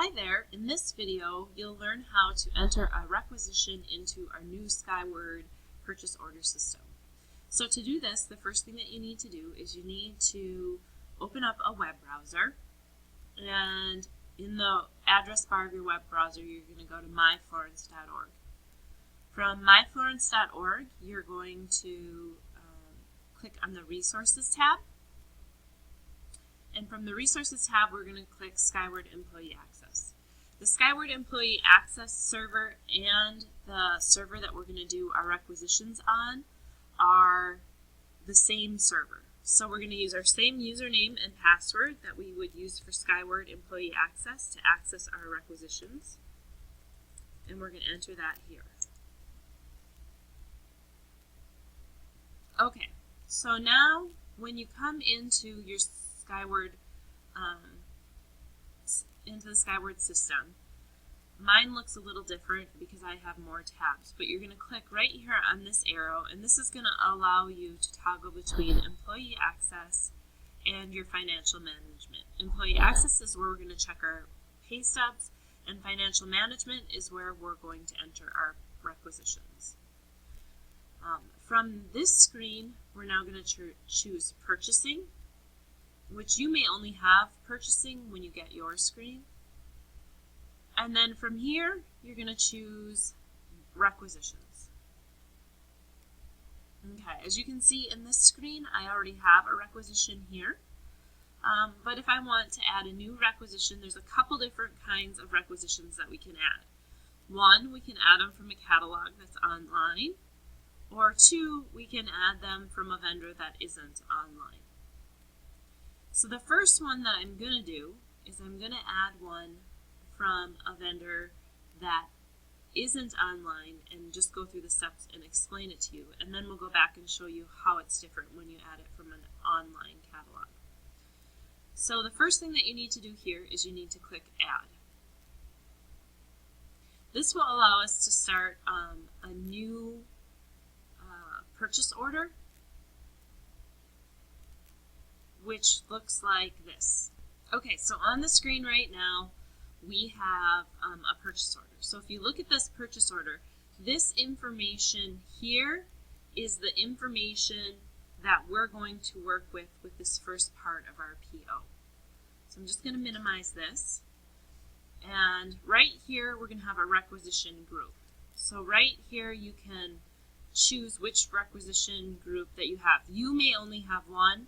Hi there, in this video you'll learn how to enter a requisition into our new Skyward purchase order system. So to do this, the first thing that you need to do is you need to open up a web browser, and in the address bar of your web browser you're going to go to myflorence.org. From myflorence.org you're going to click on the Resources tab. And from the Resources tab, we're going to click Skyward Employee Access. The Skyward Employee Access server and the server that we're going to do our requisitions on are the same server. So we're going to use our same username and password that we would use for Skyward Employee Access to access our requisitions. And we're going to enter that here. Okay, so now when you come into your Skyward, into the Skyward system, mine looks a little different because I have more tabs, but you're going to click right here on this arrow, and this is going to allow you to toggle between employee access and your financial management. Employee access is where we're going to check our pay stubs, and financial management is where we're going to enter our requisitions. From this screen, we're now going to choose purchasing, which you may only have purchasing when you get your screen. And then from here, you're going to choose requisitions. Okay, as you can see in this screen, I already have a requisition here. But if I want to add a new requisition, there's a couple different kinds of requisitions that we can add. One, we can add them from a catalog that's online, or two, we can add them from a vendor that isn't online. So the first one that I'm going to do is I'm going to add one from a vendor that isn't online and just go through the steps and explain it to you. And then we'll go back and show you how it's different when you add it from an online catalog. So the first thing that you need to do here is you need to click Add. This will allow us to start a new purchase order, which looks like this. Okay, so on the screen right now, we have a purchase order. So if you look at this purchase order, this information here is the information that we're going to work with this first part of our PO. So I'm just going to minimize this. And right here, we're going to have a requisition group. So right here, you can choose which requisition group that you have. You may only have one.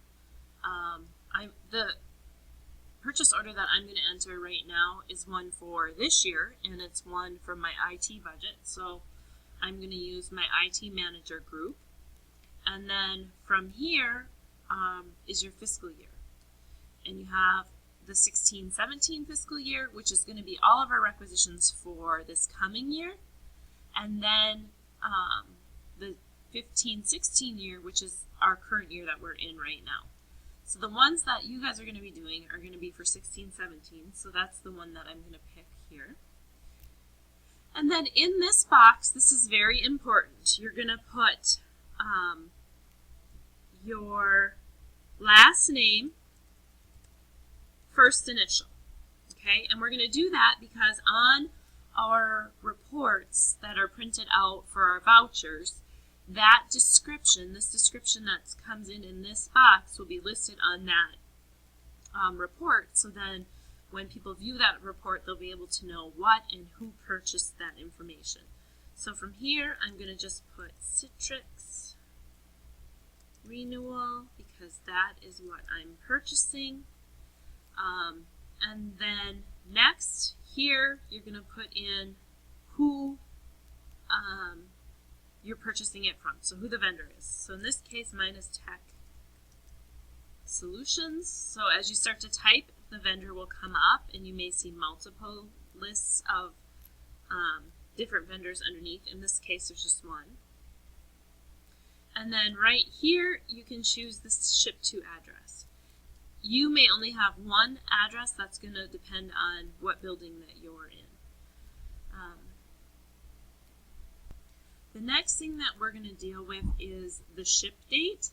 The purchase order that I'm going to enter right now is one for this year, and it's one for my IT budget. So I'm going to use my IT manager group. And then from here is your fiscal year. And you have the 16-17 fiscal year, which is going to be all of our requisitions for this coming year. And then the 15-16 year, which is our current year that we're in right now. So the ones that you guys are going to be doing are going to be for 16-17, so that's the one that I'm going to pick here. And then in this box, this is very important, you're going to put your last name, first initial, okay? And we're going to do that because on our reports that are printed out for our vouchers, that description, this description that comes in this box will be listed on that report. So then when people view that report, they'll be able to know what and who purchased that information. So from here, I'm going to just put Citrix renewal because that is what I'm purchasing. And then next here, you're going to put in who you're purchasing it from, so who the vendor is. So in this case, mine is Tech Solutions. So as you start to type, the vendor will come up, and you may see multiple lists of different vendors underneath. In this case, there's just one. And then right here, you can choose this ship to address. You may only have one address. That's going to depend on what building that you're in. The next thing that we're going to deal with is the ship date,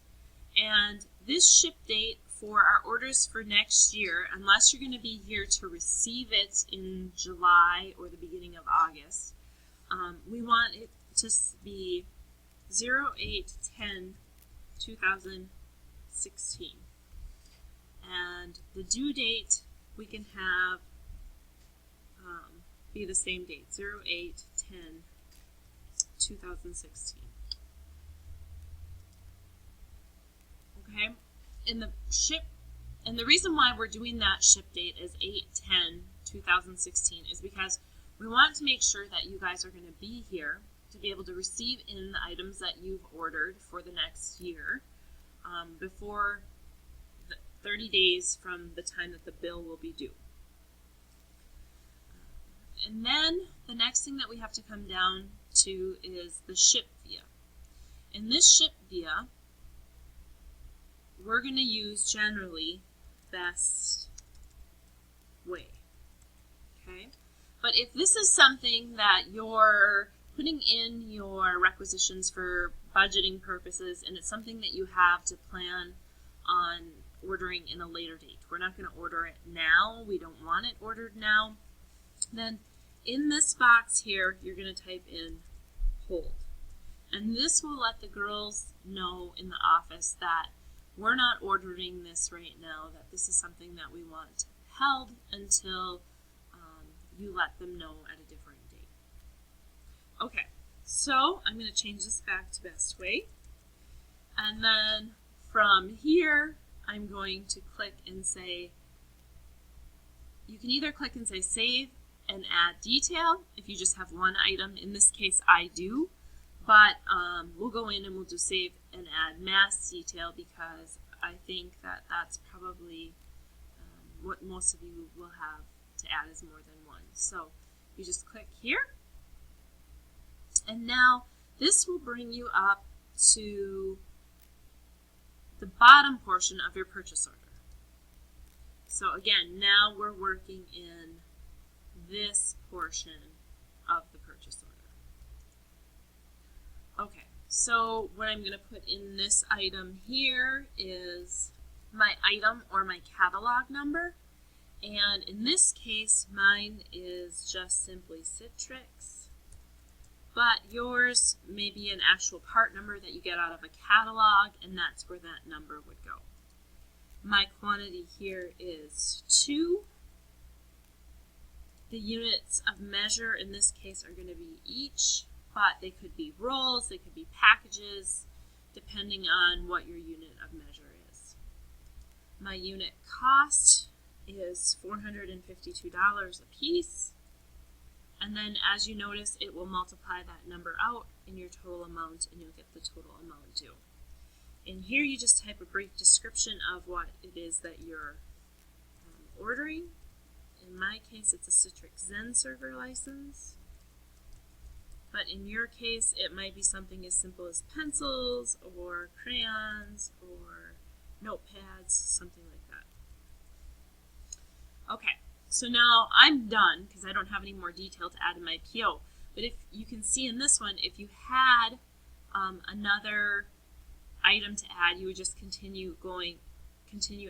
and this ship date for our orders for next year, unless you're going to be here to receive it in July or the beginning of August, we want it to be 08/10/2016. And the due date we can have be the same date, 08/10/2016. Okay, and the reason why we're doing that ship date as 8/10/2016 is because we want to make sure that you guys are going to be here to be able to receive in the items that you've ordered for the next year before 30 days from the time that the bill will be due. And then the next thing that we have to come down to is the ship via. In this ship via, we're going to use generally best way. Okay? But if this is something that you're putting in your requisitions for budgeting purposes and it's something that you have to plan on ordering in a later date, we're not going to order it now, we don't want it ordered now, then in this box here, you're going to type in hold. And this will let the girls know in the office that we're not ordering this right now, that this is something that we want held until you let them know at a different date. Okay, so I'm going to change this back to best way. And then from here, I'm going to click and say, you can either click and say save and add detail if you just have one item. In this case, I do. But we'll go in and we'll do save and add mass detail because I think that that's probably what most of you will have to add is more than one. So you just click here. And now this will bring you up to the bottom portion of your purchase order. So again, now we're working in this portion of the purchase order. Okay, so what I'm going to put in this item here is my item or my catalog number. And in this case, mine is just simply Citrix. But yours may be an actual part number that you get out of a catalog, and that's where that number would go. My quantity here is 2. The units of measure in this case are going to be each, but they could be rolls, they could be packages, depending on what your unit of measure is. My unit cost is $452 a piece. And then as you notice, it will multiply that number out in your total amount and you'll get the total amount due. In here you just type a brief description of what it is that you're ordering. In my case, it's a Citrix Zen server license. But in your case, it might be something as simple as pencils or crayons or notepads, something like that. Okay, so now I'm done because I don't have any more detail to add in my PO. But if you can see in this one, if you had another item to add, you would just continue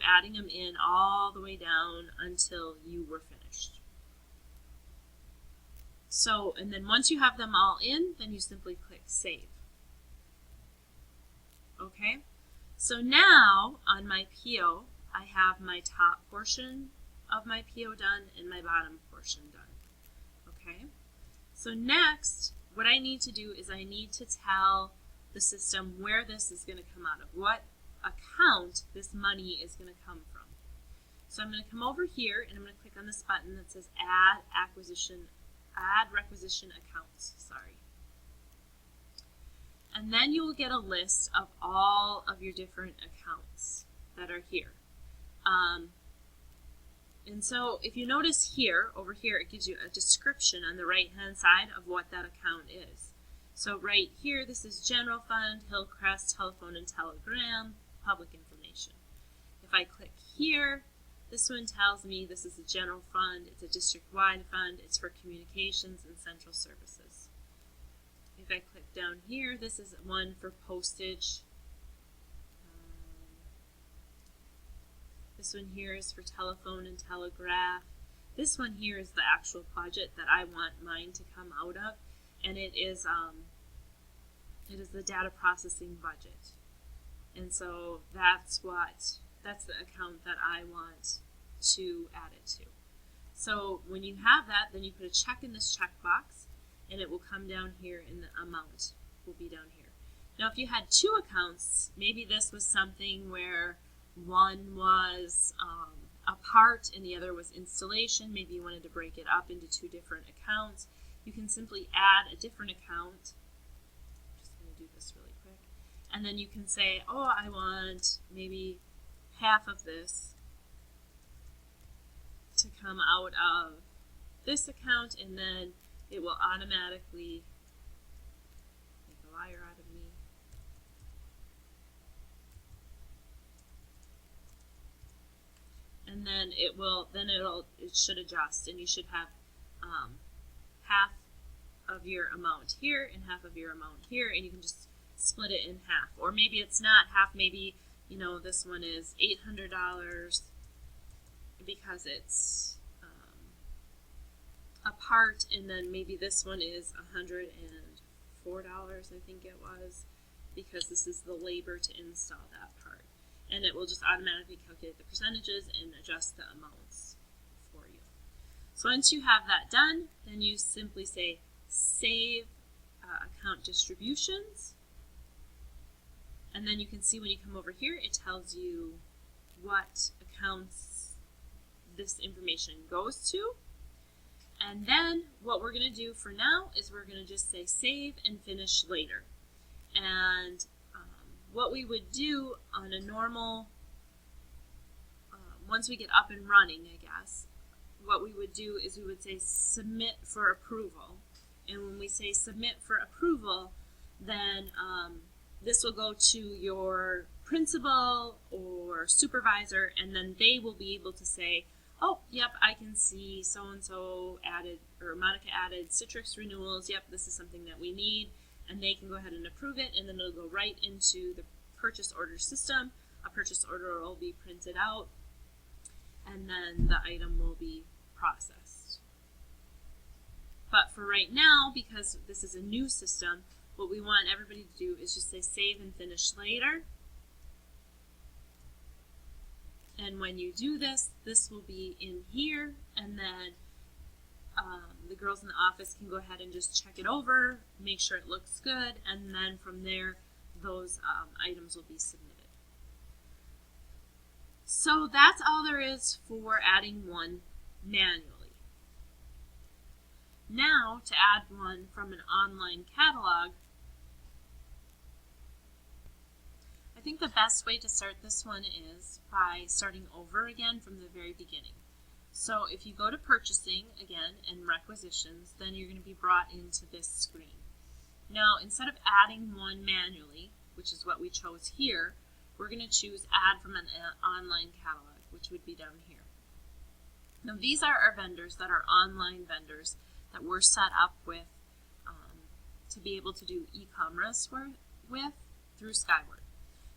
adding them in all the way down until you were finished. So, and then once you have them all in, then you simply click save. Okay, so now on my PO, I have my top portion of my PO done and my bottom portion done. Okay, so next, what I need to do is I need to tell the system where this is going to come out of, what account this money is going to come from. So I'm going to come over here and I'm going to click on this button that says add requisition accounts, and then you will get a list of all of your different accounts that are here. And so if you notice here, over here, it gives you a description on the right hand side of what that account is. So right here, this is General Fund, Hillcrest, Telephone and Telegram, Public Information. If I click here, this one tells me this is a general fund, it's a district-wide fund, it's for communications and central services. If I click down here, this is one for postage. This one here is for telephone and telegraph. This one here is the actual budget that I want mine to come out of, and it is the data processing budget. And so that's the account that I want to add it to. So when you have that, then you put a check in this checkbox, and it will come down here, and the amount will be down here. Now if you had two accounts, maybe this was something where one was a part and the other was installation. Maybe you wanted to break it up into two different accounts. You can simply add a different account. I'm just going to do this really quick. And then you can say, oh, I want maybe half of this to come out of this account, and then it will automatically make a liar out of me. And then it should adjust, and you should have half of your amount here and half of your amount here, and you can just split it in half. Or maybe it's not half, maybe this one is $800 because it's a part, and then maybe this one is $104, I think it was, because this is the labor to install that part. And it will just automatically calculate the percentages and adjust the amounts for you. So once you have that done, then you simply say save account distributions, and then you can see when you come over here, it tells you what accounts this information goes to. And then what we're going to do for now is we're going to just say save and finish later. And what we would do on a normal, once we get up and running, I guess, what we would do is we would say submit for approval. And when we say submit for approval, then this will go to your principal or supervisor, and then they will be able to say, oh, yep, I can see so-and-so added, or Monica added Citrix renewals. Yep, this is something that we need. And they can go ahead and approve it, and then it'll go right into the purchase order system. A purchase order will be printed out, and then the item will be processed. But for right now, because this is a new system, what we want everybody to do is just say save and finish later. And when you do this, this will be in here, and then the girls in the office can go ahead and just check it over, make sure it looks good, and then from there, those items will be submitted. So that's all there is for adding one manually. Now, to add one from an online catalog, I think the best way to start this one is by starting over again from the very beginning. So if you go to purchasing again and requisitions, then you're going to be brought into this screen. Now, instead of adding one manually, which is what we chose here, we're going to choose add from an online catalog, which would be down here. Now, these are our vendors that are online vendors that we're set up with to be able to do e-commerce with through Skyward.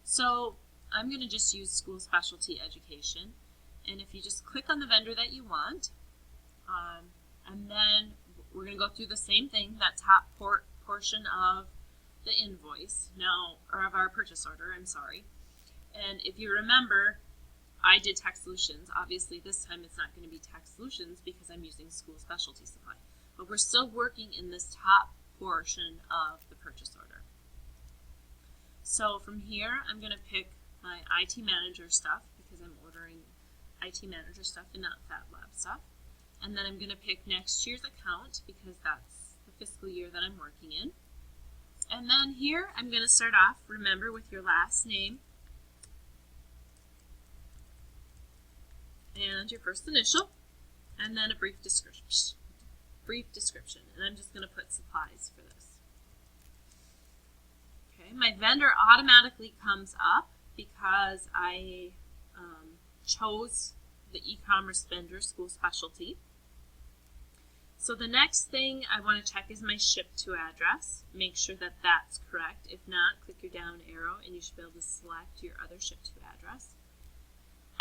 So I'm going to just use School Specialty Education. And if you just click on the vendor that you want, and then we're going to go through the same thing, that top portion of the invoice, now, or of our purchase order, I'm sorry. And if you remember, I did Tech Solutions. Obviously, this time it's not going to be Tech Solutions because I'm using School Specialty Supply. But we're still working in this top portion of the purchase order. So from here, I'm going to pick my IT Manager stuff because I'm ordering IT Manager stuff and not Fat Lab stuff. And then I'm going to pick next year's account because that's the fiscal year that I'm working in. And then here I'm going to start off, remember, with your last name and your first initial, and then a brief description. And I'm just going to put supplies for this. Okay, my vendor automatically comes up because I chose the e-commerce vendor, School Specialty. So the next thing I want to check is my ship to address. Make sure that that's correct. If not, click your down arrow and you should be able to select your other ship to address.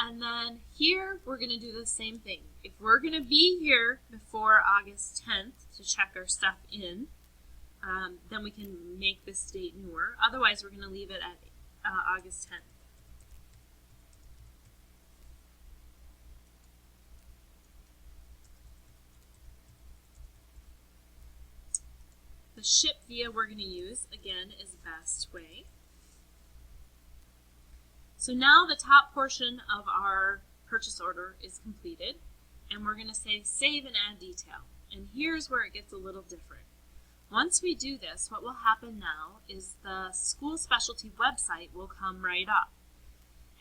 And then here we're going to do the same thing. If we're going to be here before August 10th to check our stuff in, then we can make this date newer. Otherwise, we're going to leave it at August 10th. The ship via we're going to use, again, is best way. So now the top portion of our purchase order is completed, and we're going to say save and add detail. And here's where it gets a little different. Once we do this, what will happen now is the school specialty website will come right up.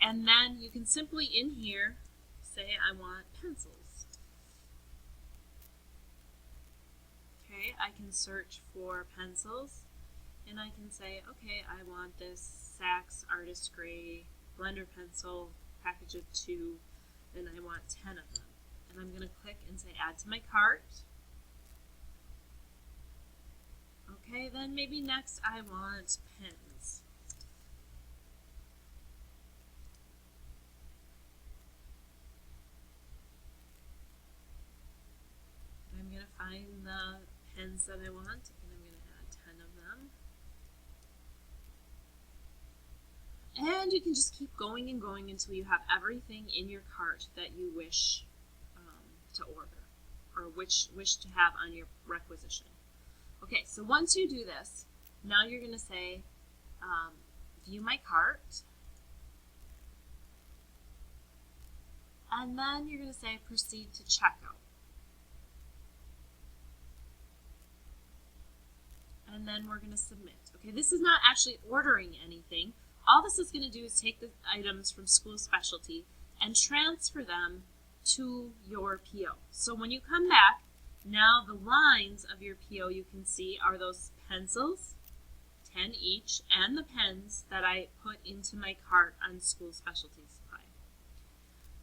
And then you can simply in here say I want pencils. Okay, I can search for pencils, and I can say, okay, I want this Saks Artist Gray blender pencil, package of 2, and I want 10 of them. And I'm going to click and say add to my cart. Okay, then maybe next I want pens. I'm going to find the pens that I want, and I'm going to add 10 of them. And you can just keep going and going until you have everything in your cart that you wish to order or wish to have on your requisition. Okay, so once you do this, now you're going to say view my cart, and then you're going to say proceed to checkout. And then we're going to submit. Okay, this is not actually ordering anything. All this is going to do is take the items from school specialty and transfer them to your PO. So when you come back, now the lines of your PO you can see are those pencils, 10 each, and the pens that I put into my cart on school specialty supply.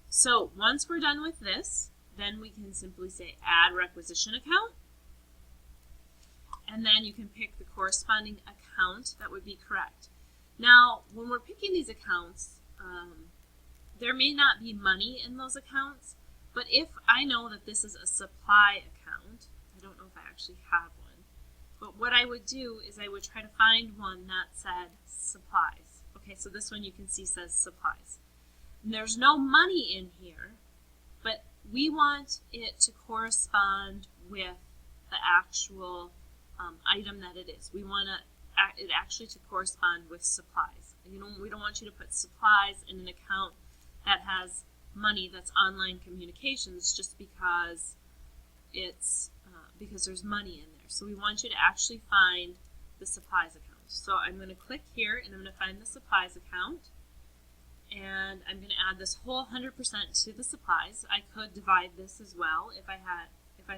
So once we're done with this, then we can simply say add requisition account. And then you can pick the corresponding account that would be correct. Now, when we're picking these accounts, there may not be money in those accounts, but if I know that this is a supply account, I don't know if I actually have one, but what I would do is I would try to find one that said supplies. Okay, so this one you can see says supplies. And there's no money in here, but we want it to correspond with the actual item that it is. We want it actually to correspond with supplies. We don't want you to put supplies in an account that has money that's online communications just because it's because there's money in there. So we want you to actually find the supplies account. So I'm going to click here and I'm going to find the supplies account, and I'm going to add this whole 100% to the supplies. I could divide this as well if I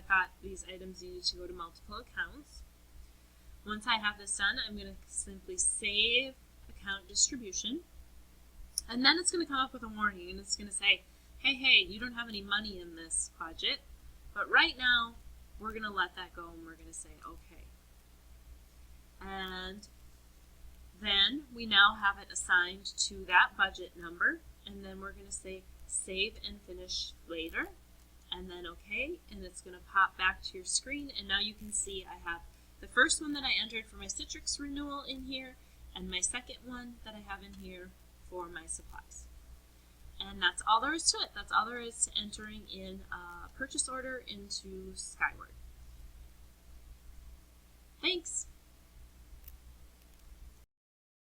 thought these items needed to go to multiple accounts. Once I have this done, I'm going to simply save account distribution, and then it's going to come up with a warning, and it's going to say, hey, you don't have any money in this budget, but right now we're going to let that go, and we're going to say okay. And then we now have it assigned to that budget number, and then we're going to say save and finish later, and then okay, and it's going to pop back to your screen, and now you can see I have the first one that I entered for my Citrix renewal in here, and my second one that I have in here for my supplies. And that's all there is to it. That's all there is to entering in a purchase order into Skyward.